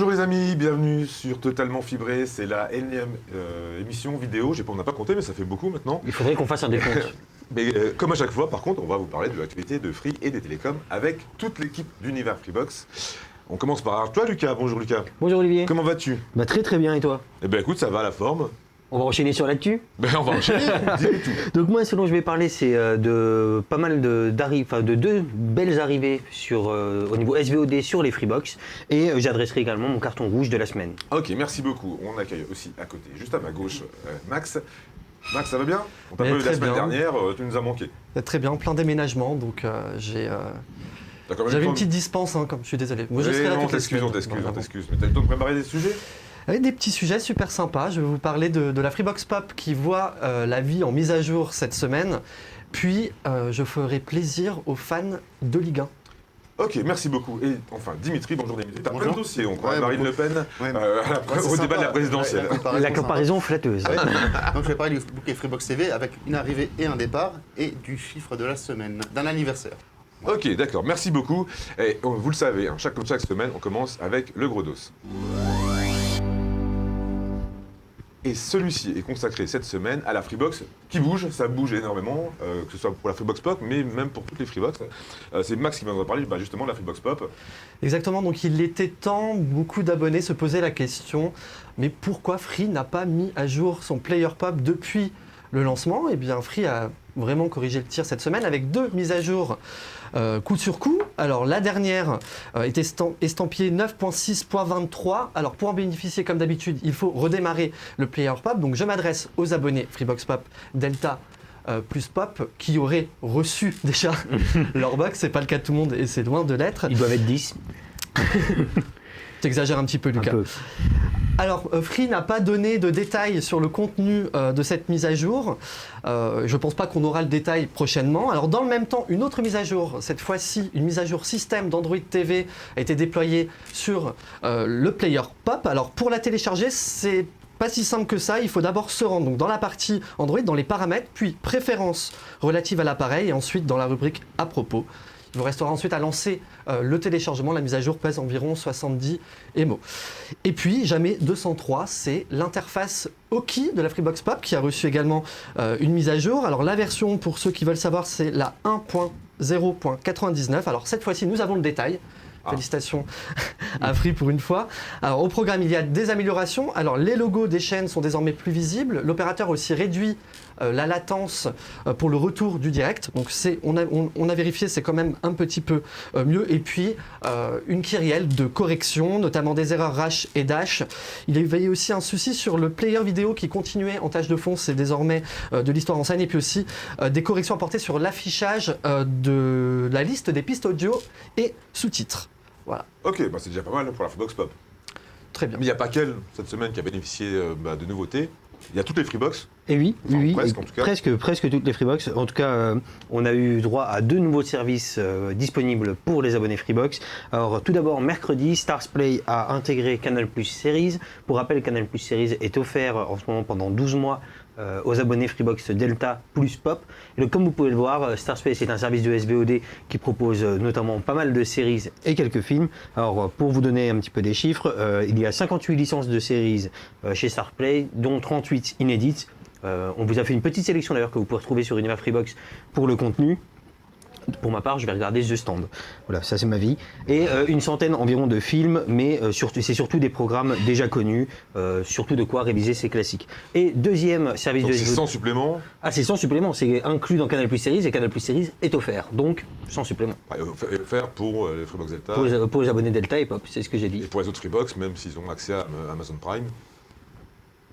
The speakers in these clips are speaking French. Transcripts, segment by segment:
Bonjour les amis, bienvenue sur Totalement Fibré, c'est la énième émission vidéo, on n'a pas compté mais ça fait beaucoup maintenant. Il faudrait qu'on fasse un décompte. Mais comme à chaque fois, par contre, on va vous parler de l'actualité de Free et des télécoms avec toute l'équipe d'Univers Freebox. On commence par toi Lucas, bonjour Lucas. Bonjour Olivier. Comment vas-tu? Bah très très bien et toi? Eh ben écoute, ça va à la forme. On va enchaîner sur l'actu. Ben on va enchaîner, dis-nous tout. Donc moi ce dont je vais parler c'est de pas mal de deux belles arrivées au niveau SVOD sur les Freebox et j'adresserai également mon carton rouge de la semaine. Ok, merci beaucoup. On accueille aussi à côté, juste à ma gauche, Max. Max, ça va bien? On t'a pas vu la semaine dernière, tu nous as manqué. Très bien, plein déménagement, donc j'avais une petite dispense, comme je suis désolé. Moi, je serai là toutes les semaines. On t'excuse. Mais t'as le temps de préparer des sujets? Avec des petits sujets super sympas. Je vais vous parler de la Freebox Pop qui voit la vie en mise à jour cette semaine. Puis, je ferai plaisir aux fans de Ligue 1. Ok, merci beaucoup. Et enfin, Dimitri, bonjour Dimitri. T'as plein de dossiers, on croit, Marine Le Pen, au débat de la présidentielle. La comparaison flatteuse. Donc je vais parler du bouquet Freebox TV avec une arrivée et un départ et du chiffre de la semaine, d'un anniversaire. Ok, d'accord, merci beaucoup. Et vous le savez, chaque semaine, on commence avec le gros dos. Et celui-ci est consacré cette semaine à la Freebox qui bouge, ça bouge énormément, que ce soit pour la Freebox Pop, mais même pour toutes les Freebox. C'est Max qui va nous en parler justement de la Freebox Pop. Exactement, donc il était temps, beaucoup d'abonnés se posaient la question, mais pourquoi Free n'a pas mis à jour son Player Pop depuis le lancement? Eh bien Free a vraiment corrigé le tir cette semaine avec deux mises à jour coup sur coup. Alors la dernière est estampillée 9.6.23. Alors pour en bénéficier comme d'habitude, il faut redémarrer le Player Pop. Donc je m'adresse aux abonnés Freebox Pop Delta plus Pop qui auraient reçu déjà leur box. C'est pas le cas de tout le monde et c'est loin de l'être. Ils doivent être 10. T'exagères un petit peu Lucas. Alors, Free n'a pas donné de détails sur le contenu de cette mise à jour. Je ne pense pas qu'on aura le détail prochainement. Alors, dans le même temps, une autre mise à jour, cette fois-ci, une mise à jour système d'Android TV a été déployée sur le Player Pop. Alors, pour la télécharger, c'est pas si simple que ça. Il faut d'abord se rendre donc, dans la partie Android, dans les paramètres, puis préférences relatives à l'appareil, et ensuite dans la rubrique à propos. Il vous restera ensuite à lancer le téléchargement. La mise à jour pèse environ 70 MO. Et puis, jamais 203, c'est l'interface Oki de la Freebox Pop qui a reçu également une mise à jour. Alors, la version, pour ceux qui veulent savoir, c'est la 1.0.99. Alors, cette fois-ci, nous avons le détail. Félicitations à Free pour une fois. Alors, au programme, il y a des améliorations. Alors, les logos des chaînes sont désormais plus visibles. L'opérateur a aussi réduit la latence pour le retour du direct. Donc, on a vérifié, c'est quand même un petit peu mieux. Et puis, une kyrielle de correction, notamment des erreurs rash et dash. Il y avait aussi un souci sur le player vidéo qui continuait en tâche de fond. C'est désormais de l'histoire en scène. Et puis aussi, des corrections apportées sur l'affichage de la liste des pistes audio et sous-titres. Voilà. Ok, c'est déjà pas mal pour la Freebox Pop. Très bien. Mais il n'y a pas qu'elle, cette semaine, qui a bénéficié de nouveautés. Il y a toutes les Freebox. Et oui, presque, en tout cas. Presque toutes les Freebox. En tout cas, on a eu droit à deux nouveaux services disponibles pour les abonnés Freebox. Alors, tout d'abord, mercredi, Starzplay a intégré Canal+ Series. Pour rappel, Canal+ Series est offert en ce moment pendant 12 mois aux abonnés Freebox Delta plus Pop. Et donc, comme vous pouvez le voir, Starzplay, c'est un service de SVOD qui propose notamment pas mal de séries et quelques films. Alors, pour vous donner un petit peu des chiffres, il y a 58 licences de séries chez Starzplay, dont 38 inédites. On vous a fait une petite sélection d'ailleurs que vous pouvez retrouver sur Univers Freebox pour le contenu. Pour ma part, je vais regarder The Stand. Voilà, ça c'est ma vie. Et une centaine environ de films, mais c'est surtout des programmes déjà connus, surtout de quoi réviser ces classiques. Et deuxième service donc de c'est sans supplément. Ah, c'est sans supplément, c'est inclus dans Canal+ Series et Canal+ Series est offert, donc sans supplément. Offert pour les Freebox Delta. Pour les abonnés Delta et Pop, c'est ce que j'ai dit. Et pour les autres Freebox, même s'ils ont accès à Amazon Prime.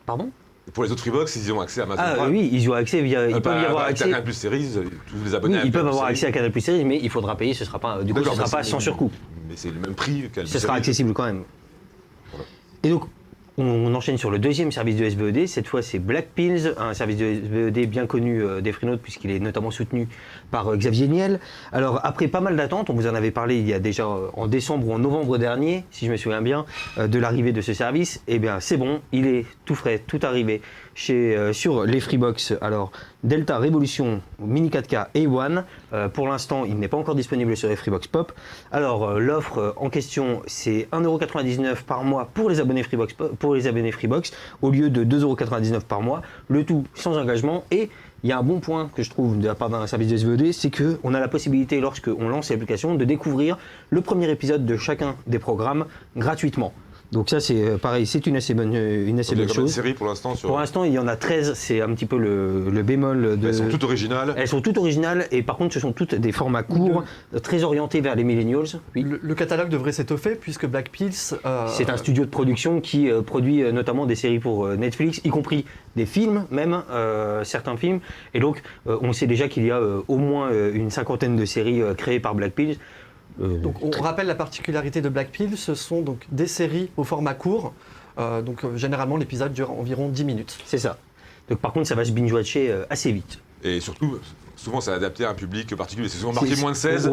Pardon ? Pour les autres Freebox, ils ont accès à Amazon Prime. Ah oui, ils y ont accès via. Ils peuvent y avoir accès. Canal+ Series, tous les abonnés. Oui, ils peuvent avoir accès à Canal+ Series, mais il faudra payer. Ce sera pas. Du coup, ce sera pas sans surcoût. Mais c'est le même prix qu'Canal+. Ce sera accessible quand même. Voilà. Et donc, on enchaîne sur le deuxième service de SVOD. Cette fois, c'est Blackpins, un service de SVOD bien connu des Freenotes, puisqu'il est notamment soutenu par Xavier Niel. Alors, après pas mal d'attentes, on vous en avait parlé il y a déjà en décembre ou en novembre dernier, si je me souviens bien, de l'arrivée de ce service. Eh bien, c'est bon, il est tout frais, tout arrivé sur les Freebox. Alors, Delta, Révolution, Mini 4K et One. Pour l'instant, il n'est pas encore disponible sur les Freebox Pop. Alors, l'offre en question, c'est 1,99€ par mois pour les abonnés Freebox, au lieu de 2,99€ par mois. Le tout sans engagement. Et il y a un bon point que je trouve de la part d'un service de SVOD, c'est qu'on a la possibilité, lorsqu'on lance l'application, de découvrir le premier épisode de chacun des programmes gratuitement. Donc ça, c'est pareil, c'est une assez bonne chose. Une série pour l'instant Pour l'instant, il y en a 13, c'est un petit peu le bémol de... Elles sont toutes originales. Elles sont toutes originales et par contre, ce sont toutes des formats courts, très orientés vers les millennials. Oui. Le catalogue devrait s'étoffer puisque Black Pills... C'est un studio de production qui produit notamment des séries pour Netflix, y compris des films même, certains films. Et donc, on sait déjà qu'il y a au moins une cinquantaine de séries créées par Black Pills. Donc on rappelle la particularité de Black Pill, ce sont donc des séries au format court, généralement l'épisode dure environ 10 minutes. C'est ça. Donc par contre ça va se binge-watcher assez vite. Et surtout, souvent c'est adapté à un public particulier. C'est souvent marqué moins de 16,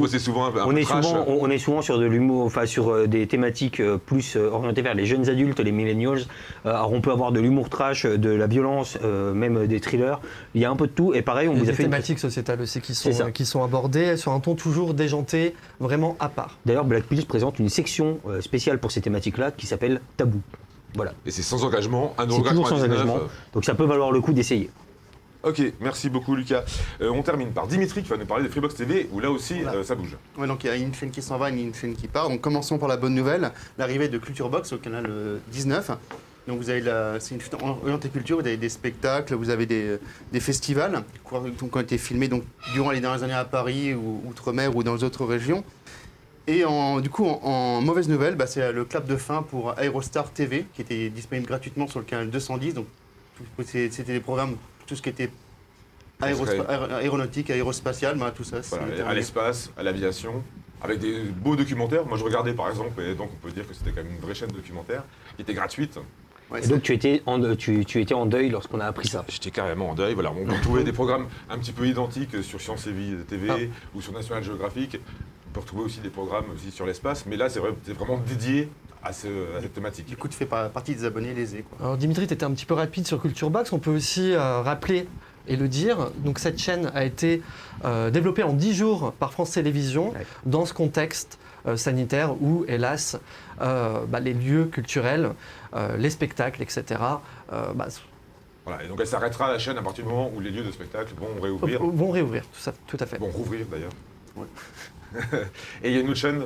c'est souvent un on peu trash. On est souvent sur de l'humour, enfin sur des thématiques plus orientées vers les jeunes adultes, les millennials. Alors on peut avoir de l'humour trash, de la violence, même des thrillers. Il y a un peu de tout. Et pareil, on vous a fait... des thématiques sociétales aussi qui sont abordées sur un ton toujours déjanté, vraiment à part. D'ailleurs, Black Pills présente une section spéciale pour ces thématiques-là qui s'appelle Tabou. Voilà. Et c'est sans engagement, C'est toujours sans engagement, donc ça peut valoir le coup d'essayer. Ok, merci beaucoup Lucas. On termine par Dimitri qui va nous parler de Freebox TV où là aussi ça bouge. Ouais, donc il y a une chaîne qui s'en va et une chaîne qui part. Donc commençons par la bonne nouvelle, l'arrivée de Culture Box au canal 19. Donc vous avez c'est une chaîne orientée culture, vous avez des spectacles, vous avez des festivals qui ont été filmés donc, durant les dernières années à Paris ou outre-mer ou dans les autres régions. Et du coup, en mauvaise nouvelle, c'est le clap de fin pour Aerostar TV qui était disponible gratuitement sur le canal 210. Donc c'était des programmes, tout ce qui était aéronautique, aérospatial, tout ça. Voilà, à l'espace, à l'aviation, avec des beaux documentaires. Moi je regardais par exemple, et donc on peut dire que c'était quand même une vraie chaîne documentaire qui était gratuite. Ouais, et donc tu étais en deuil lorsqu'on a appris ça. J'étais carrément en deuil. Voilà, on trouvait des programmes un petit peu identiques sur Science et Vie TV ou sur National Geographic. On peut retrouver aussi des programmes aussi sur l'espace, mais là c'est vraiment dédié à cette thématique. Du coup, tu fais partie des abonnés lésés. Alors Dimitri, tu étais un petit peu rapide sur Culture Box. On peut aussi rappeler et le dire. Donc cette chaîne a été développée en 10 jours par France Télévisions dans ce contexte sanitaire où, hélas, les lieux culturels, les spectacles, etc. Voilà, et donc elle s'arrêtera la chaîne à partir du moment où les lieux de spectacle vont réouvrir. Vont réouvrir, tout à fait. Vont rouvrir d'ailleurs. Ouais. Et il y a une autre chaîne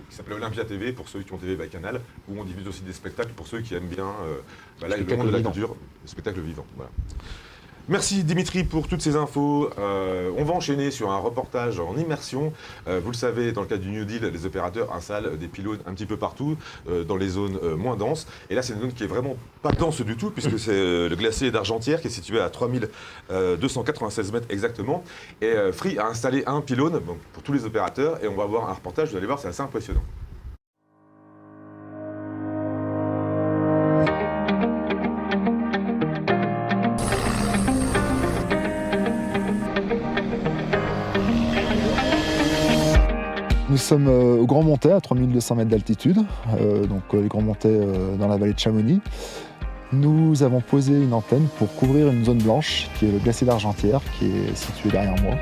qui s'appelle Olympia TV pour ceux qui ont TV by Canal, où on diffuse aussi des spectacles pour ceux qui aiment bien le monde de la culture, le spectacle vivant. Voilà. Merci Dimitri pour toutes ces infos. On va enchaîner sur un reportage en immersion. Vous le savez, dans le cadre du New Deal, les opérateurs installent des pylônes un petit peu partout, dans les zones moins denses. Et là, c'est une zone qui est vraiment pas dense du tout, puisque c'est le glacier d'Argentière qui est situé à 3296 mètres exactement. Et Free a installé un pylône pour tous les opérateurs. Et on va voir un reportage, vous allez voir, c'est assez impressionnant. Nous sommes au Grand Montais, à 3200 mètres d'altitude, donc les Grands Montets dans la vallée de Chamonix. Nous avons posé une antenne pour couvrir une zone blanche, qui est le glacier d'Argentière, qui est situé derrière moi.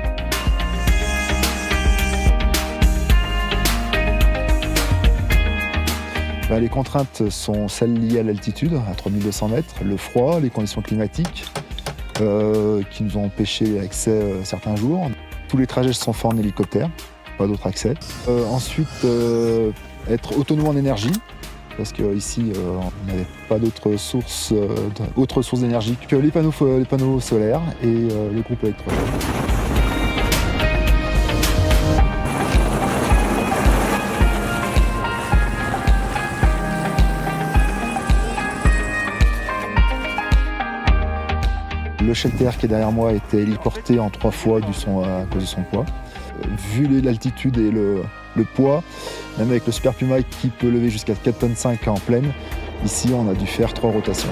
Les contraintes sont celles liées à l'altitude, à 3200 mètres, le froid, les conditions climatiques, qui nous ont empêché l'accès certains jours. Tous les trajets se sont faits en hélicoptère. Pas d'autre accès. Ensuite, être autonome en énergie, parce qu'ici, on n'avait pas d'autres sources d'énergie que les panneaux solaires et le groupe électrogène. Le shelter qui est derrière moi a été héliporté en 3 fois à cause de son poids. Vu l'altitude et le poids, même avec le Super Puma qui peut lever jusqu'à 4,5 tonnes en pleine, ici on a dû faire 3 rotations.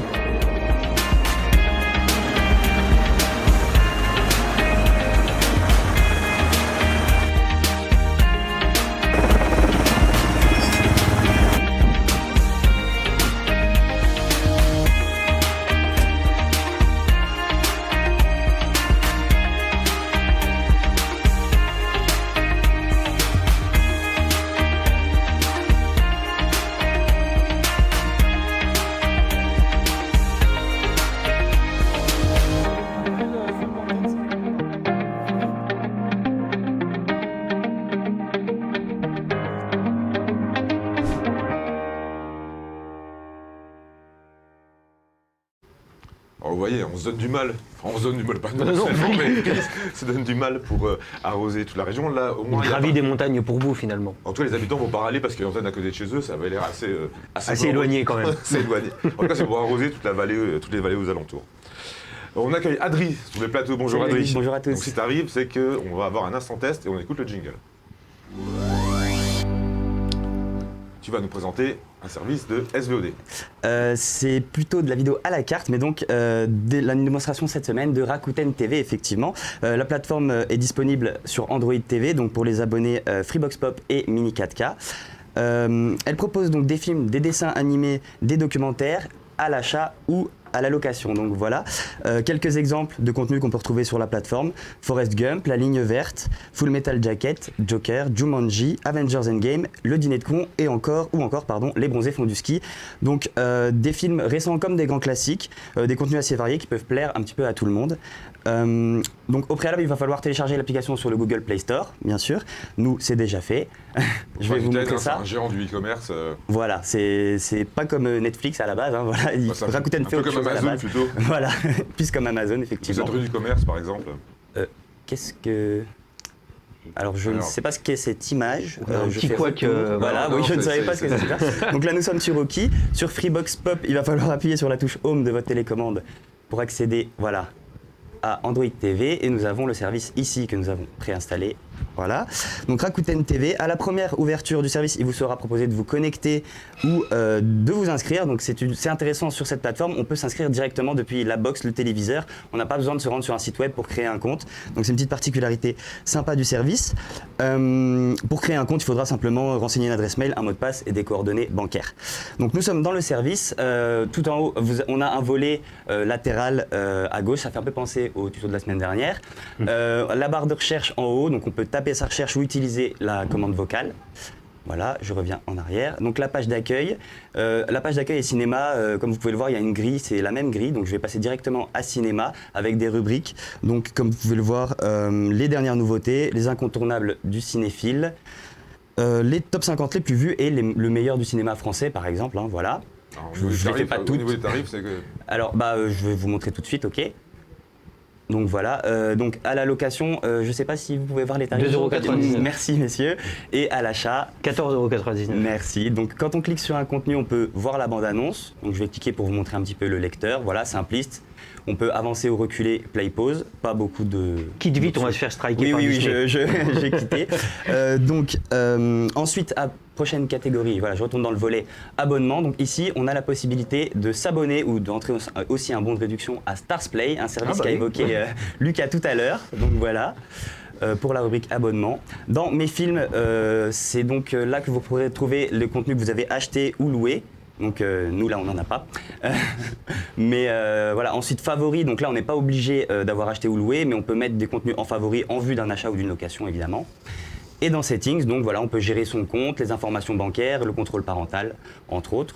se donne du mal. Enfin, on se donne du mal, pas nous personnellement, mais se donne du mal pour arroser toute la région. Là, au moins, Une gravie des montagnes pour vous finalement. En tout cas, les habitants vont pas râler parce qu'il y a une antenne à côté de chez eux, ça avait l'air assez Éloigné quand même. C'est éloigné. En tout cas, c'est pour arroser toute la vallée, toutes les vallées aux alentours. On accueille Adri sur le plateau. Bonjour Salut, Adri. bonjour à tous. Donc si tu arrives, c'est qu'on va avoir un instant test et on écoute le jingle. Tu vas nous présenter un service de SVOD. C'est plutôt de la vidéo à la carte, mais donc la démonstration cette semaine de Rakuten TV, effectivement. La plateforme est disponible sur Android TV, donc pour les abonnés Freebox Pop et Mini 4K. Elle propose donc des films, des dessins animés, des documentaires à l'achat ou à la location. Donc voilà, quelques exemples de contenus qu'on peut retrouver sur la plateforme. Forrest Gump, La Ligne Verte, Full Metal Jacket, Joker, Jumanji, Avengers Endgame, Le Dîner de Con et encore Les Bronzés font du ski. Donc des films récents comme des grands classiques, des contenus assez variés qui peuvent plaire un petit peu à tout le monde. Donc au préalable, il va falloir télécharger l'application sur le Google Play Store, bien sûr. Nous, c'est déjà fait. Je vais vous montrer ça. C'est un géant du e-commerce. Voilà, c'est pas comme Netflix à la base. Hein, voilà. Rakuten fait autre chose à la base. Plutôt. Voilà, plus comme Amazon, Vous effectivement. êtes rue du commerce, par exemple. Qu'est-ce que... Alors, je ne sais pas ce qu'est cette image. Un petit couac. Voilà, non, oui, je ne c'est- savais pas ce que c'était. Donc là, nous sommes sur Oki. Sur Freebox Pop, il va falloir appuyer sur la touche Home de votre télécommande pour accéder, voilà, à Android TV. Et nous avons le service ici que nous avons préinstallé. Voilà. Donc Rakuten TV, à la première ouverture du service, il vous sera proposé de vous connecter ou de vous inscrire. Donc c'est intéressant sur cette plateforme. On peut s'inscrire directement depuis la box, le téléviseur. On n'a pas besoin de se rendre sur un site web pour créer un compte. Donc c'est une petite particularité sympa du service. Pour créer un compte, il faudra simplement renseigner une adresse mail, un mot de passe et des coordonnées bancaires. Donc nous sommes dans le service. Tout en haut, on a un volet latéral à gauche. Ça fait un peu penser au tuto de la semaine dernière. La barre de recherche en haut, donc on peut taper sa recherche ou utiliser la commande vocale. Voilà, je reviens en arrière. Donc la page d'accueil. La page d'accueil et cinéma, comme vous pouvez le voir, il y a une grille, c'est la même grille. Donc je vais passer directement à cinéma avec des rubriques. Donc comme vous pouvez le voir, les dernières nouveautés, les incontournables du cinéphile, les top 50 les plus vus et le meilleur du cinéma français par exemple. Hein, voilà. Alors, Je les fais pas au toutes. niveau des tarifs, c'est que... Alors je vais vous montrer tout de suite, ok. Donc voilà, donc à la location, je ne sais pas si vous pouvez voir les tarifs. 2,99 €. Merci messieurs. Et à l'achat, 14,99 €. merci. Donc quand on clique sur un contenu, on peut voir la bande-annonce. Donc je vais cliquer pour vous montrer un petit peu le lecteur. Voilà, simpliste. On peut avancer ou reculer, play, pause. Pas beaucoup de... Quitte vite, on va se faire striker Oui, par oui, Disney. j'ai quitté. Ensuite, prochaine catégorie, voilà, je retourne dans le volet abonnement. Donc ici, on a la possibilité de s'abonner ou d'entrer aussi un bon de réduction à Starsplay, un service qu'a évoqué Lucas tout à l'heure. Donc voilà. Pour la rubrique abonnement. Dans mes films, c'est donc là que vous pourrez trouver le contenu que vous avez acheté ou loué. Donc nous là on n'en a pas. Mais voilà, ensuite favoris, donc là on n'est pas obligé d'avoir acheté ou loué, mais on peut mettre des contenus en favoris en vue d'un achat ou d'une location évidemment. Et dans settings, donc voilà, on peut gérer son compte, les informations bancaires, le contrôle parental, entre autres.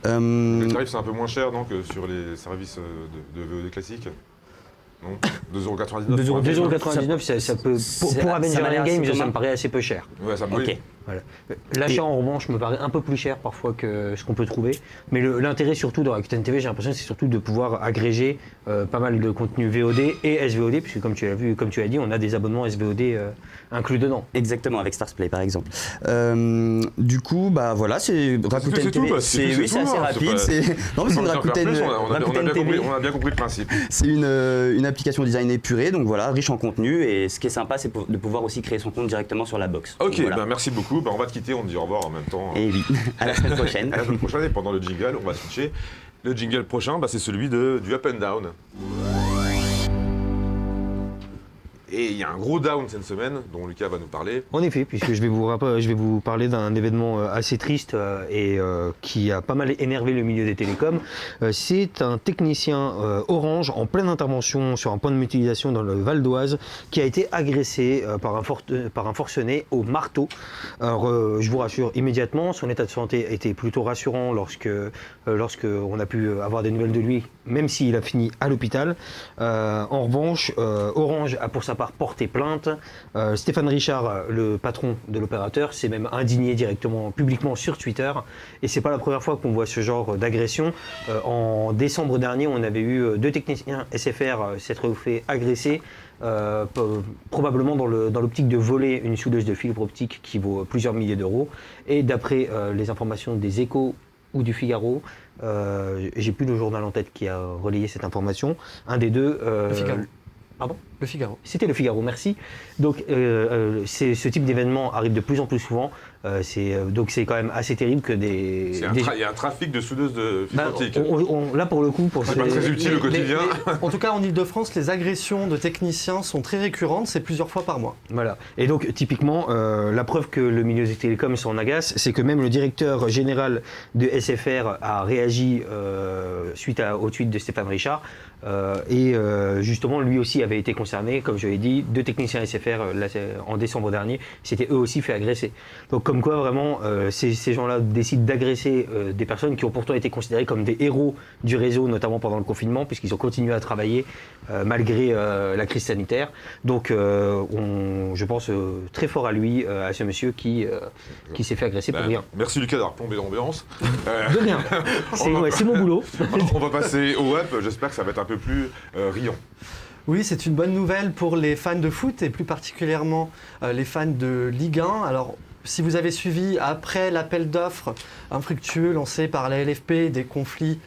Le tarif, c'est un peu moins cher, non, que sur les services de VOD classiques. Non, 2,99 €. 2,99 €, ça peut. Pour Avengers ça m'a l'air Endgame, assez ça me commun. paraît assez peu cher. Ouais, ça me Ok. oui. Voilà. L'achat en revanche me paraît un peu plus cher parfois que ce qu'on peut trouver. Mais l'intérêt surtout de Rakuten TV, j'ai l'impression, c'est surtout de pouvoir agréger pas mal de contenu VOD et SVOD, puisque comme tu l'as vu, comme tu as dit, on a des abonnements SVOD inclus dedans. Exactement, avec Starsplay par exemple. Du coup, bah voilà, c'est Rakuten c'est tout, TV. bah, c'est Oui, c'est tout, assez hein, rapide. c'est Non, mais c'est une On Rakuten, Rakuten TV. on a bien compris le principe. C'est une application design épurée, donc voilà, riche en contenu. Et ce qui est sympa, c'est de pouvoir aussi créer son compte directement sur la box. Ok, Donc, voilà. bah, merci beaucoup. Bah, on va te quitter, on te dit au revoir en même temps. Et oui, à la semaine prochaine. À la semaine prochaine, et pendant le jingle, on va switcher. Le jingle prochain, bah, c'est celui du Up and Down. Et il y a un gros down cette semaine, dont Lucas va nous parler. En effet, puisque je vais vous parler d'un événement assez triste et qui a pas mal énervé le milieu des télécoms. C'est un technicien Orange en pleine intervention sur un point de mutualisation dans le Val d'Oise qui a été agressé par un forcené au marteau. Alors, je vous rassure immédiatement, son état de santé était plutôt rassurant lorsque on a pu avoir des nouvelles de lui, même s'il a fini à l'hôpital. En revanche, Orange a pour sa part part porté plainte. Stéphane Richard, le patron de l'opérateur, s'est même indigné directement, publiquement sur Twitter. Et c'est pas la première fois qu'on voit ce genre d'agression. En décembre dernier, on avait eu 2 techniciens SFR s'être fait agresser. Probablement dans l'optique de voler une soudeuse de fibre optique qui vaut plusieurs milliers d'euros. Et d'après les informations des Échos ou du Figaro, j'ai plus le journal en tête qui a relayé cette information, un des deux... Le Figaro. Pardon ? Le Figaro. C'était le Figaro, merci. Donc ce type d'événement arrive de plus en plus souvent. Donc c'est quand même assez terrible que des... Il y a un trafic de soudeuses de fibre optique. Là pour le coup... C'est pas très utile au quotidien. En tout cas en Ile-de-France, les agressions de techniciens sont très récurrentes, c'est plusieurs fois par mois. Voilà. Et donc typiquement, la preuve que le milieu des télécoms s'en agace, c'est que même le directeur général de SFR a réagi suite au tweet de Stéphane Richard. Et justement, lui aussi avait été concerné, comme je l'ai dit, 2 techniciens SFR en décembre dernier, s'étaient eux aussi fait agresser. Donc comme quoi vraiment, ces gens-là décident d'agresser des personnes qui ont pourtant été considérées comme des héros du réseau, notamment pendant le confinement, puisqu'ils ont continué à travailler malgré la crise sanitaire. Donc je pense très fort à lui, à ce monsieur qui s'est fait agresser pour rien. Merci Lucas d'avoir plombé l'ambiance. De rien, c'est mon boulot. On va passer au web, j'espère que ça va être un peu plus riant. Oui, c'est une bonne nouvelle pour les fans de foot et plus particulièrement les fans de Ligue 1. Alors, si vous avez suivi après l'appel d'offres infructueux lancé par la LFP des conflits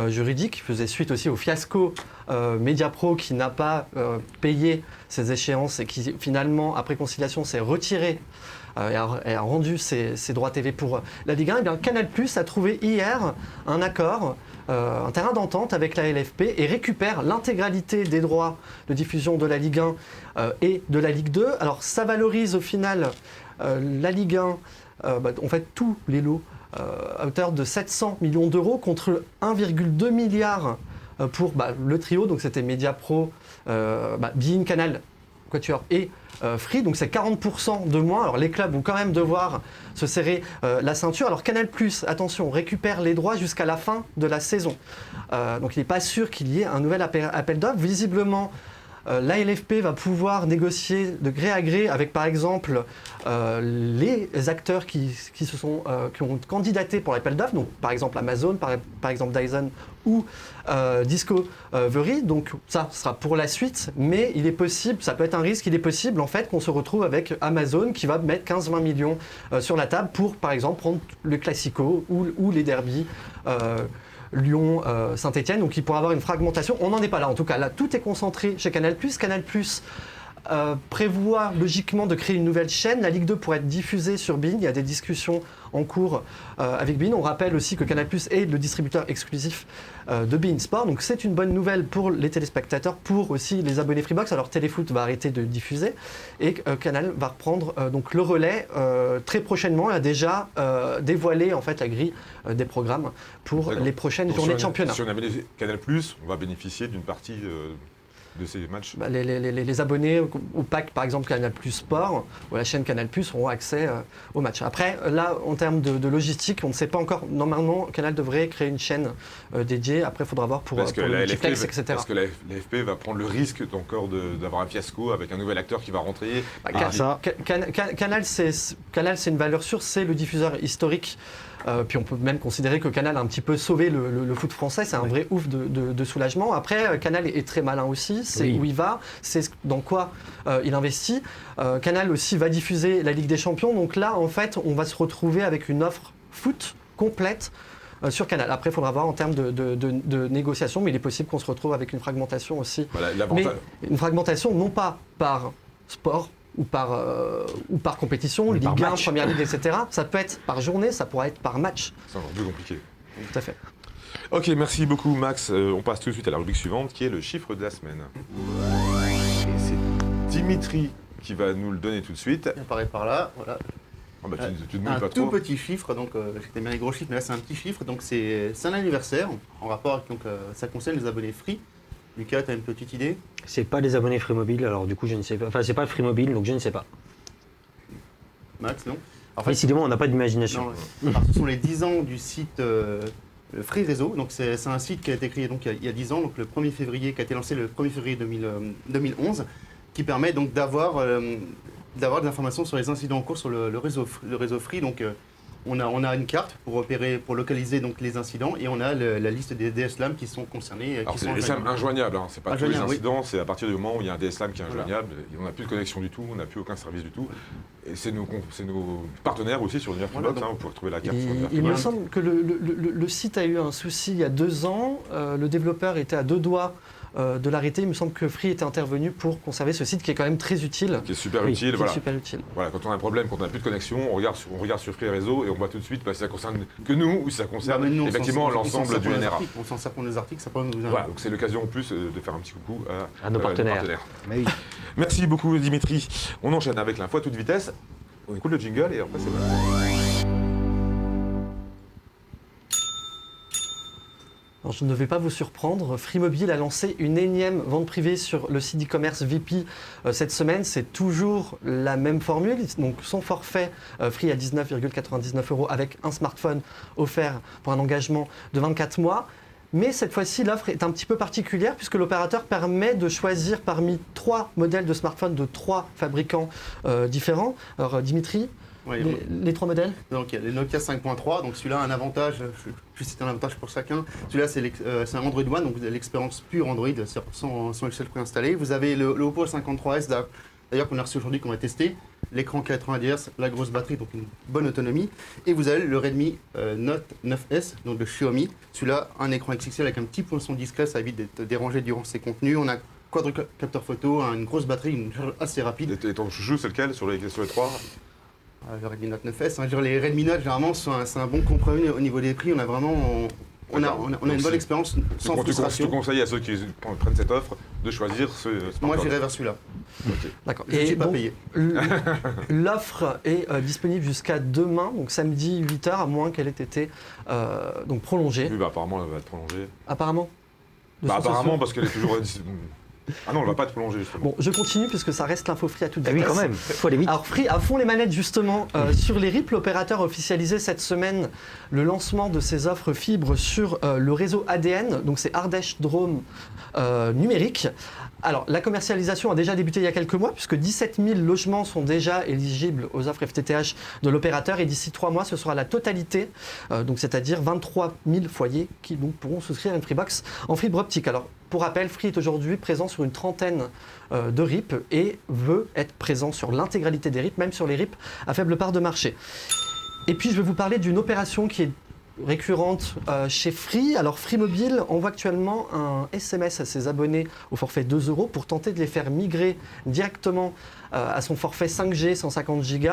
juridiques, qui faisait suite aussi au fiasco Mediapro qui n'a pas payé ses échéances et qui finalement, après conciliation, s'est retiré et a rendu ses droits TV pour la Ligue 1, et bien Canal+ a trouvé hier un accord, un terrain d'entente avec la LFP et récupère l'intégralité des droits de diffusion de la Ligue 1 et de la Ligue 2. Alors ça valorise au final la Ligue 1, en fait tous les lots, à hauteur de 700 millions d'euros contre 1,2 milliard pour le trio, donc c'était Mediapro, beIN, Canal, Quatuor et Free, donc c'est 40% de moins. Alors les clubs vont quand même devoir se serrer la ceinture. Alors Canal+, attention, récupère les droits jusqu'à la fin de la saison. Donc il n'est pas sûr qu'il y ait un nouvel appel d'offres. Visiblement, la LFP va pouvoir négocier de gré à gré avec par exemple les acteurs qui ont candidaté pour l'appel d'offres, donc par exemple Amazon, par exemple Dyson ou Discovery. Donc ça sera pour la suite, mais il est possible, ça peut être un risque, il est possible en fait qu'on se retrouve avec Amazon qui va mettre 15-20 millions sur la table pour par exemple prendre le Classico ou les derbies. Lyon, Saint-Etienne, donc il pourrait avoir une fragmentation. On n'en est pas là, en tout cas. Là, tout est concentré chez Canal+. Canal+, prévoit logiquement de créer une nouvelle chaîne. La Ligue 2 pourrait être diffusée sur beIN. Il y a des discussions en cours avec beIN. On rappelle aussi que Canal+ est le distributeur exclusif de beIN Sport. Donc c'est une bonne nouvelle pour les téléspectateurs, pour aussi les abonnés Freebox. Alors Téléfoot va arrêter de diffuser et Canal va reprendre donc le relais très prochainement. Il a déjà dévoilé en fait la grille des programmes pour les prochaines journées de championnat. Si on avait Canal+, on va bénéficier d'une partie de ces matchs. Les abonnés au pack par exemple Canal+ Sport ou à la chaîne Canal+ auront accès aux matchs. Après là en termes de logistique on ne sait pas encore, normalement Canal devrait créer une chaîne dédiée, après il faudra voir pour le multiplex, etc. Parce que la LFP va prendre le risque encore d'avoir un fiasco avec un nouvel acteur qui va rentrer. Canal c'est une valeur sûre, c'est le diffuseur historique. Puis on peut même considérer que Canal a un petit peu sauvé le foot français, c'est un vrai ouf de soulagement. Après, Canal est très malin aussi, c'est où il va, c'est dans quoi il investit. Canal aussi va diffuser la Ligue des Champions, donc là en fait on va se retrouver avec une offre foot complète sur Canal. Après il faudra voir en termes de négociation, mais il est possible qu'on se retrouve avec une fragmentation aussi. Voilà, mais une fragmentation non pas par sport, ou par compétition, Ligue 1, Première Ligue, etc. Ça peut être par journée, ça pourrait être par match. C'est encore plus compliqué. Tout à fait. Ok, merci beaucoup Max. On passe tout de suite à la rubrique suivante qui est le chiffre de la semaine. Et c'est Dimitri qui va nous le donner tout de suite. Il apparaît par là, voilà. Tu ne mouilles pas tout trop. Petit chiffre, donc j'étais bien les gros chiffres, mais là c'est un petit chiffre, donc c'est un anniversaire, en rapport avec, donc ça concerne les abonnés Free. Lucas, tu as une petite idée? C'est pas les abonnés Free Mobile, alors du coup je ne sais pas. Enfin, c'est pas Free Mobile, donc je ne sais pas. Max, non? Décidément, on n'a pas d'imagination. Alors, ce sont les 10 ans du site Free Réseau. Donc, c'est un site qui a été créé donc, il y a 10 ans, donc le 1er février, qui a été lancé le 1er février 2011. qui permet donc d'avoir des informations sur les incidents en cours sur le réseau Free. Donc, on a une carte pour localiser donc les incidents et on a la liste des DSLAM qui sont concernés. Alors c'est des DSLAM injoignables, hein. C'est pas tous les Injoignables, incidents, c'est à partir du moment où il y a un DSLAM qui est injoignable, on n'a plus de connexion du tout, on n'a plus aucun service du tout. Et c'est nos partenaires aussi sur Univers Freebox, donc, vous pouvez retrouver la carte sur Il Univers me Freebox. semble que le site a eu un souci il y a 2 ans. Le développeur était à 2 doigts de l'arrêter. Il me semble que Free était intervenu pour conserver ce site qui est quand même très utile. Qui est super Oui, utile, Qui est voilà. super utile. Voilà, quand on a un problème, quand on n'a plus de connexion, on regarde sur Free Réseau et on voit tout de suite si ça concerne que nous ou si ça concerne Bah, mais nous, effectivement on s'en l'ensemble sert du pour nos NRA. articles. On s'en sert pour nos articles, ça peut nous Voilà, donc c'est l'occasion en plus de faire un petit coucou À nos partenaires. Mais oui. Merci beaucoup Dimitri. On enchaîne avec l'info à toute vitesse. On écoute le jingle et après c'est parti. Alors, je ne vais pas vous surprendre, Free Mobile a lancé une énième vente privée sur le site e-commerce VP cette semaine. C'est toujours la même formule. Donc, son forfait Free à 19,99 € avec un smartphone offert pour un engagement de 24 mois. Mais cette fois-ci, l'offre est un petit peu particulière puisque l'opérateur permet de choisir parmi 3 modèles de smartphones de 3 fabricants différents. Alors, Dimitri, Ouais, les 3 modèles? donc il y a les Nokia 5.3, donc celui-là a un avantage, je cite un avantage pour chacun. Celui-là c'est un Android One, donc vous avez l'expérience pure Android sans Excel préinstallé. Vous avez le Oppo 53S d'ailleurs qu'on a reçu aujourd'hui, qu'on va tester. L'écran 90 Hz, la grosse batterie, donc une bonne autonomie. Et vous avez le Redmi Note 9S, donc de Xiaomi. Celui-là, un écran XXL avec un petit poinçon discret, ça évite d'être dérangé durant ses contenus. On a quadricapteur photo, une grosse batterie, une charge assez rapide. Et ton chouchou c'est lequel sur les 3? Le Redmi Note 9S, hein, je veux dire, les Redmi Note généralement c'est un bon compromis au niveau des prix. On a vraiment on a une bonne expérience sans Tu frustration. conseilles à ceux qui prennent cette offre de choisir ce smartphone. Moi j'irai vers celui-là. D'accord. Je ne suis pas donc, payé. l'offre est disponible jusqu'à demain, donc samedi 8h, à moins qu'elle ait été donc prolongée. Oui, bah, apparemment elle va être prolongée. Apparemment. De Bah, sources apparemment sûres. parce qu'elle est toujours... Ah non, elle va pas être prolongée justement. Bon, je continue puisque ça reste l'info Free à toute Ah oui, vitesse. quand même, faut aller vite. Alors Free à fond les manettes justement sur les RIP, l'opérateur a officialisé cette semaine le lancement de ses offres fibres sur le réseau ADN, donc c'est Ardèche Drôme numérique. Alors la commercialisation a déjà débuté il y a quelques mois puisque 17 000 logements sont déjà éligibles aux offres FTTH de l'opérateur et d'ici 3 mois ce sera la totalité, donc c'est-à-dire 23 000 foyers qui donc pourront souscrire à une Freebox en fibre optique. Alors pour rappel, Free est aujourd'hui présent sur une trentaine de RIP et veut être présent sur l'intégralité des RIP, même sur les RIP à faible part de marché. Et puis je vais vous parler d'une opération qui est récurrente chez Free. Alors Free Mobile envoie actuellement un SMS à ses abonnés au forfait 2 € pour tenter de les faire migrer directement à son forfait 5G 150 Go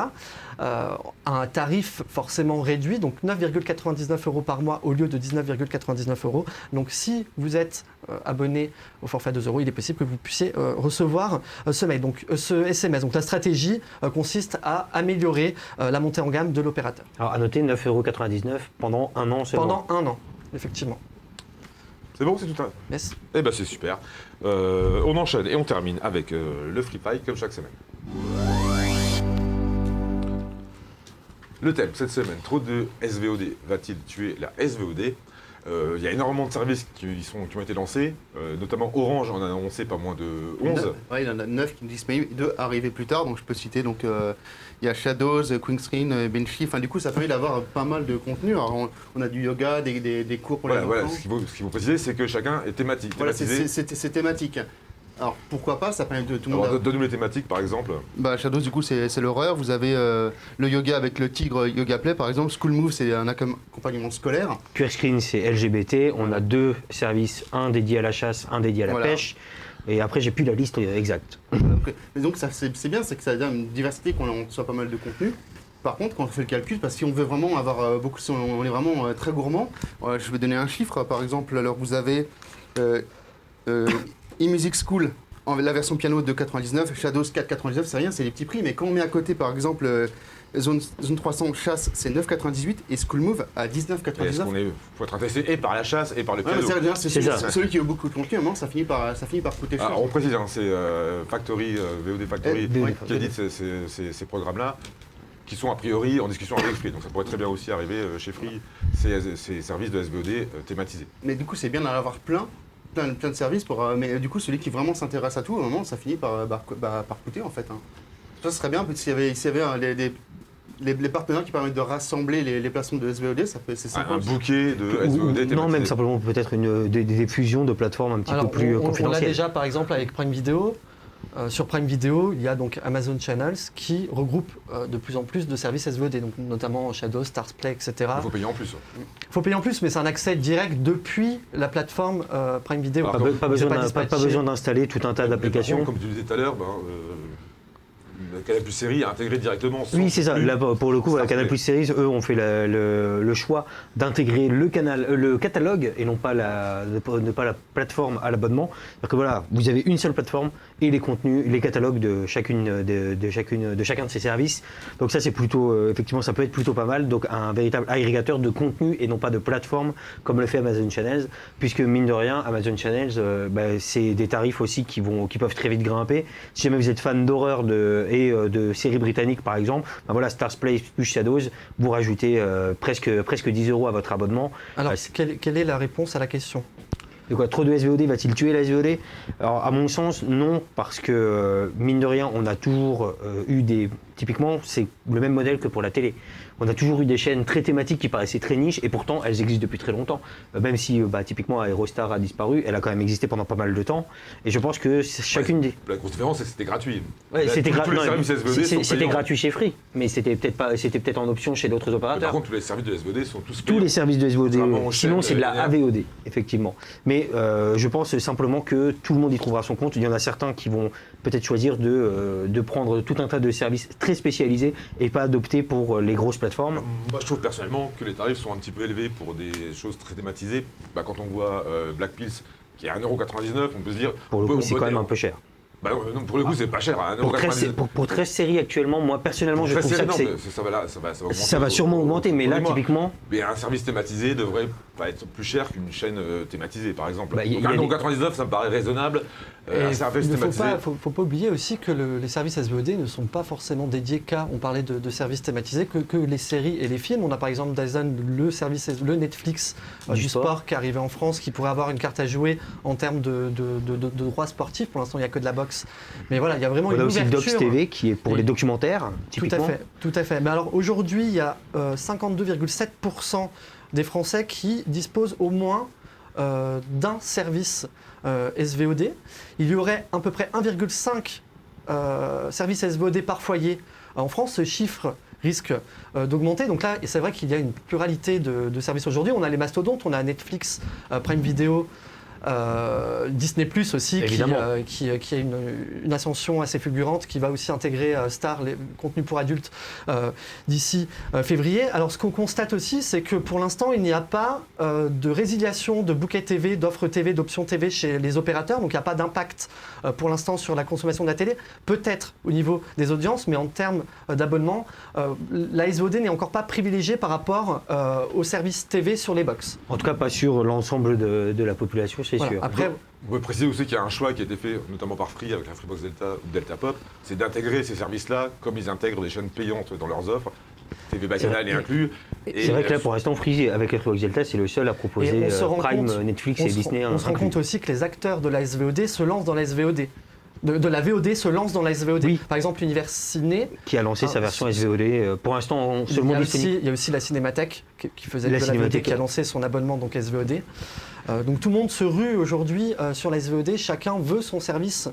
à un tarif forcément réduit, donc 9,99 € par mois au lieu de 19,99 €. Donc si vous êtes abonné au forfait 2 €, il est possible que vous puissiez recevoir ce mail, donc ce SMS. Donc la stratégie consiste à améliorer la montée en gamme de l'opérateur. Alors à noter 9,99 € pendant un an seulement. Pendant un an, effectivement. C'est bon, c'est tout un... Yes. Eh ben c'est super. On enchaîne et on termine avec le Free Pie comme chaque semaine. Le thème cette semaine, trop de SVOD va-t-il tuer la SVOD? Il y a énormément de services qui ont été lancés, notamment Orange en a annoncé pas moins de 11. Ouais, il y en a 9 qui sont disponibles, 2 arrivés plus tard, donc je peux citer donc il y a Shadows, Quickscreen, Benchy, enfin du coup ça permet d'avoir pas mal de contenu. Alors on a du yoga, des cours pour les Voilà, enfants. ce qu'il faut préciser, c'est que chacun est thématique. Voilà, thématisé. c'est thématique. Alors pourquoi pas, ça permet de tout le monde. Alors, donne-nous les thématiques par exemple. Bah, Shadows, du coup, c'est l'horreur. Vous avez le yoga avec le tigre Yoga Play, par exemple. School Move, c'est un accompagnement scolaire. QR Screen, c'est LGBT. On a 2 services, un dédié à la chasse, un dédié à la Voilà. pêche. Et après, j'ai plus la liste exacte. Mais donc, c'est bien, c'est que ça donne une diversité, qu'on soit pas mal de contenu. Par contre, quand on fait le calcul, parce que si on veut vraiment avoir beaucoup, si on est vraiment très gourmand, je vais donner un chiffre. Par exemple, alors vous avez eMusic School, la version piano de 99, Shadows 4,99, c'est rien, c'est des petits prix. Mais quand on met à côté, par exemple, Zone 300 chasse, c'est 9,98 et School Move à 19,99. Est-ce qu'on faut être intéressé et par la chasse et par le Ouais, piano. c'est C'est ça. celui qui a beaucoup de contenu, à un moment, ça finit par coûter cher. Alors, on précise, hein, c'est Factory, VOD Factory VOD qui édite ces programmes-là, qui sont a priori en discussion avec Free. Donc ça pourrait très bien aussi arriver chez Free, ces services de SVOD thématisés. Mais du coup, c'est bien d'en avoir plein plein de services, mais du coup, celui qui vraiment s'intéresse à tout, au moment, ça finit par coûter en fait. Hein. Ça serait bien s'il y avait les partenaires qui permettent de rassembler les plateformes de SVOD, c'est sympa. Un bouquet de SVOD thématisé. Non, même simplement peut-être des fusions de plateformes un petit peu plus confidentielles. On l'a déjà par exemple avec Prime Video. Sur Prime Video, il y a donc Amazon Channels qui regroupe de plus en plus de services SVOD, donc notamment Shadow, Starzplay, etc. Il faut payer en plus. Il faut payer en plus, mais c'est un accès direct depuis la plateforme Prime Video. Alors, Pas besoin d'installer tout un tas d'applications. Comme tu disais tout à l'heure, Canal Plus Série a intégré directement. Oui, c'est ça. Là, pour le coup, Canal Plus Series, eux, ont fait le choix d'intégrer le catalogue et non pas la plateforme à l'abonnement. C'est-à-dire que voilà, vous avez une seule plateforme et les contenus, les catalogues de chacun de ces services. Donc ça, c'est plutôt, effectivement, ça peut être plutôt pas mal. Donc un véritable agrégateur de contenu et non pas de plateforme comme le fait Amazon Channels, puisque mine de rien, Amazon Channels, c'est des tarifs aussi qui peuvent très vite grimper. Si jamais vous êtes fan d'horreur et de séries britanniques par exemple, voilà, Starzplay plus Shadows, vous rajoutez presque 10 € à votre abonnement. Alors, quelle est la réponse à la question ? De quoi, trop de SVOD va-t-il tuer la SVOD ? Alors à mon sens, non, parce que mine de rien, on a toujours eu typiquement, c'est le même modèle que pour la télé. On a toujours eu des chaînes très thématiques qui paraissaient très niches et pourtant elles existent depuis très longtemps. Même si typiquement Aerostar a disparu, elle a quand même existé pendant pas mal de temps. Et je pense que chacune des... La grosse différence, c'est que c'était gratuit. Ouais, c'était gratuit. Gratuit chez Free, mais c'était peut-être en option chez d'autres opérateurs. Par contre, tous les services de SVOD sont tous payants. Tous les services de SVOD, sinon c'est de la linéaire. AVOD, effectivement. Mais je pense simplement que tout le monde y trouvera son compte. Il y en a certains qui vont peut-être choisir de prendre tout un tas de services très spécialisés et pas d'opter pour les grosses plateformes. Moi, je trouve personnellement que les tarifs sont un petit peu élevés pour des choses très thématisées. Quand on voit Black Pills qui est à 1,99 €, on peut se dire... Pour le coup, c'est quand même un peu cher. Non, pour le coup, c'est pas cher, à 1,99 €. Pour 13 séries actuellement, moi personnellement, je trouve ça que ça va sûrement augmenter, mais là, typiquement... Mais un service thématisé devrait pas être plus cher qu'une chaîne thématisée, par exemple. Donc 1,99 €, ça me paraît raisonnable. Il ne faut pas oublier aussi que les services SVOD ne sont pas forcément dédiés on parlait de services thématisés, que les séries et les films. On a par exemple DAZN, le Netflix du sport qui est arrivé en France, qui pourrait avoir une carte à jouer en termes de droits sportifs. Pour l'instant, il n'y a que de la boxe. Mais voilà, il y a vraiment une ouverture. On a aussi le Docs TV qui est pour les documentaires, typiquement. Tout à fait. Mais alors aujourd'hui, il y a 52,7% des Français qui disposent au moins d'un service SVOD. Il y aurait à peu près 1,5 services SVOD par foyer en France. Ce chiffre risque d'augmenter. Donc là, c'est vrai qu'il y a une pluralité de services aujourd'hui. On a les mastodontes, on a Netflix, Prime Video, Disney Plus aussi, qui a une ascension assez fulgurante, qui va aussi intégrer Star, les contenus pour adultes, d'ici février. Alors ce qu'on constate aussi, c'est que pour l'instant, il n'y a pas de résiliation de bouquets TV, d'offres TV, d'options TV chez les opérateurs, donc il n'y a pas d'impact pour l'instant sur la consommation de la télé, peut-être au niveau des audiences, mais en termes d'abonnement, la SVOD n'est encore pas privilégiée par rapport aux services TV sur les box. En tout cas, pas sur l'ensemble de la population, c'est sûr. Après, on peut préciser aussi qu'il y a un choix qui a été fait, notamment par Free avec la Freebox Delta ou Delta Pop, c'est d'intégrer ces services-là comme ils intègrent des chaînes payantes dans leurs offres. TV Bacchanal est inclus. C'est vrai que là, pour l'instant, Free, avec la Freebox Delta, c'est le seul à proposer Prime, Netflix et Disney. On se rend compte aussi que les acteurs de la SVOD se lancent dans la SVOD. De la VOD se lance dans la SVOD. Oui. Par exemple, l'univers Ciné. Qui a lancé sa version SVOD. Pour l'instant, seulement disponible. Il y a aussi la Cinémathèque qui faisait de la VOD, qui a lancé son abonnement donc SVOD. Donc tout le monde se rue aujourd'hui sur la SVOD. Chacun veut son service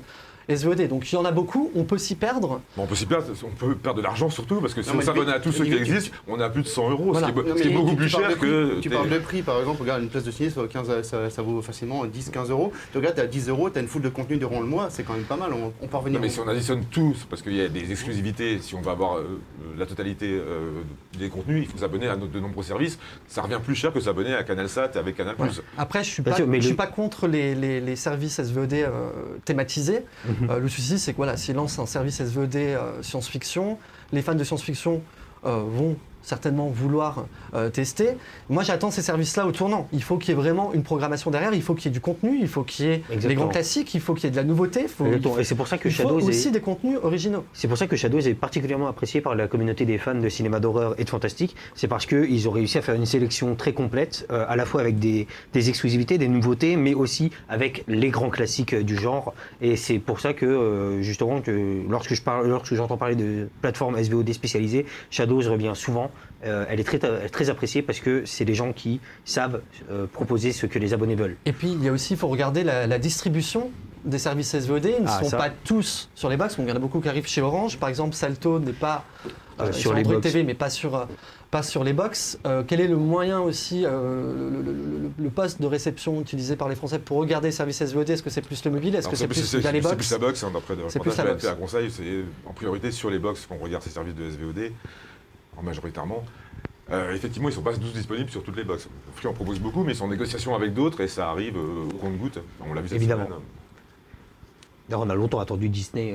SVOD. Donc il y en a beaucoup, on peut s'y perdre. On peut perdre de l'argent surtout, parce que si on s'abonne à tous ceux qui existent, on a plus de 100 €, Voilà. ce qui est beaucoup plus cher que... Tu parles de prix, par exemple, regarde, une place de ciné, ça vaut facilement 10-15 €. Tu regardes, tu as 10 €, tu as une foule de contenu durant le mois, c'est quand même pas mal, on peut revenir. Non, mais si on additionne tous, parce qu'il y a des exclusivités, si on va avoir la totalité des contenus, il faut s'abonner à de nombreux services, ça revient plus cher que s'abonner à CanalSat et avec Canal+. Ouais. Après, je ne suis pas contre les services SVOD thématisés. Le souci, c'est que voilà, s'ils lancent un service SVOD science-fiction, les fans de science-fiction vont certainement vouloir tester. Moi, j'attends ces services-là au tournant. Il faut qu'il y ait vraiment une programmation derrière, il faut qu'il y ait du contenu, il faut qu'il y ait les grands classiques, il faut qu'il y ait de la nouveauté. Et c'est pour ça que il faut aussi des contenus originaux. C'est pour ça que Shadows est particulièrement apprécié par la communauté des fans de cinéma d'horreur et de fantastique. C'est parce qu'ils ont réussi à faire une sélection très complète, à la fois avec des exclusivités, des nouveautés, mais aussi avec les grands classiques du genre. Et c'est pour ça que, justement, lorsque j'entends parler de plateforme SVOD spécialisée, Shadows revient souvent. Elle est très appréciée parce que c'est des gens qui savent proposer ce que les abonnés veulent. Et puis, il faut regarder la distribution des services SVOD. Ils ne sont pas tous sur les box. Donc, il y en a beaucoup qui arrivent chez Orange. Par exemple, Salto n'est pas sur les Android TV, mais pas sur les box. Quel est le moyen aussi, le poste de réception utilisé par les Français pour regarder les services SVOD? Est-ce que c'est plus le mobile? Est-ce que c'est plus via les box? C'est plus la box, d'après c'est plus la box. un conseil, c'est en priorité sur les box qu'on regarde ces services de SVOD, majoritairement. Effectivement, ils ne sont pas tous disponibles sur toutes les box. Free en propose beaucoup, mais ils sont en négociation avec d'autres et ça arrive au compte-gouttes. On l'a vu cette Évidemment. semaine. D'ailleurs, on a longtemps attendu Disney.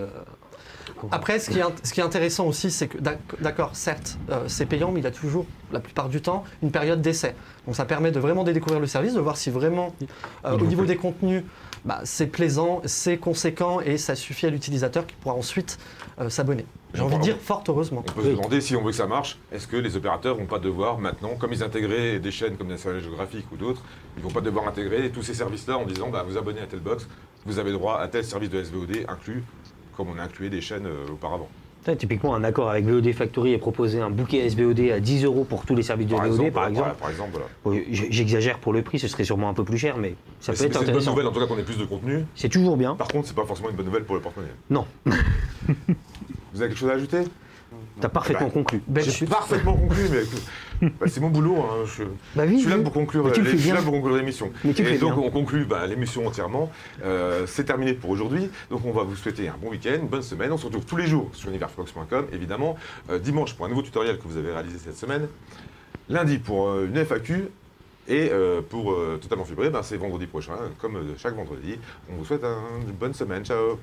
Après, ce qui est intéressant aussi, c'est que, d'accord, certes, c'est payant, mais il y a toujours, la plupart du temps, une période d'essai. Donc ça permet de vraiment découvrir le service, de voir si vraiment, au niveau des contenus, c'est plaisant, c'est conséquent et ça suffit à l'utilisateur qui pourra ensuite s'abonner. J'ai envie de dire fort heureusement. On peut se demander, si on veut que ça marche, est-ce que les opérateurs vont pas devoir maintenant, comme ils intégraient des chaînes comme National Geographic ou d'autres, ils vont pas devoir intégrer tous ces services-là en disant vous abonnez à telle box, vous avez droit à tel service de SVOD inclus, comme on a inclus des chaînes auparavant. Typiquement, un accord avec VOD Factory est proposé un bouquet SVOD à 10 € pour tous les services de VOD, par exemple. Par exemple, voilà. Oui, j'exagère pour le prix, ce serait sûrement un peu plus cher, mais ça peut être C'est une bonne intéressant. nouvelle, en tout cas, qu'on ait plus de contenu. C'est toujours bien. Par contre, c'est pas forcément une bonne nouvelle pour le porte-monnaie. Non, Vous avez quelque chose à ajouter? t'as parfaitement conclu. J'ai parfaitement conclu, mais c'est mon boulot. Hein. Je suis là pour conclure l'émission. Et donc on conclut l'émission entièrement. C'est terminé pour aujourd'hui. Donc on va vous souhaiter un bon week-end, une bonne semaine. On se retrouve tous les jours sur universfox.com, évidemment. Dimanche pour un nouveau tutoriel que vous avez réalisé cette semaine. Lundi pour une FAQ. Et pour Totalement Fibré, c'est vendredi prochain, comme chaque vendredi. On vous souhaite une bonne semaine. Ciao.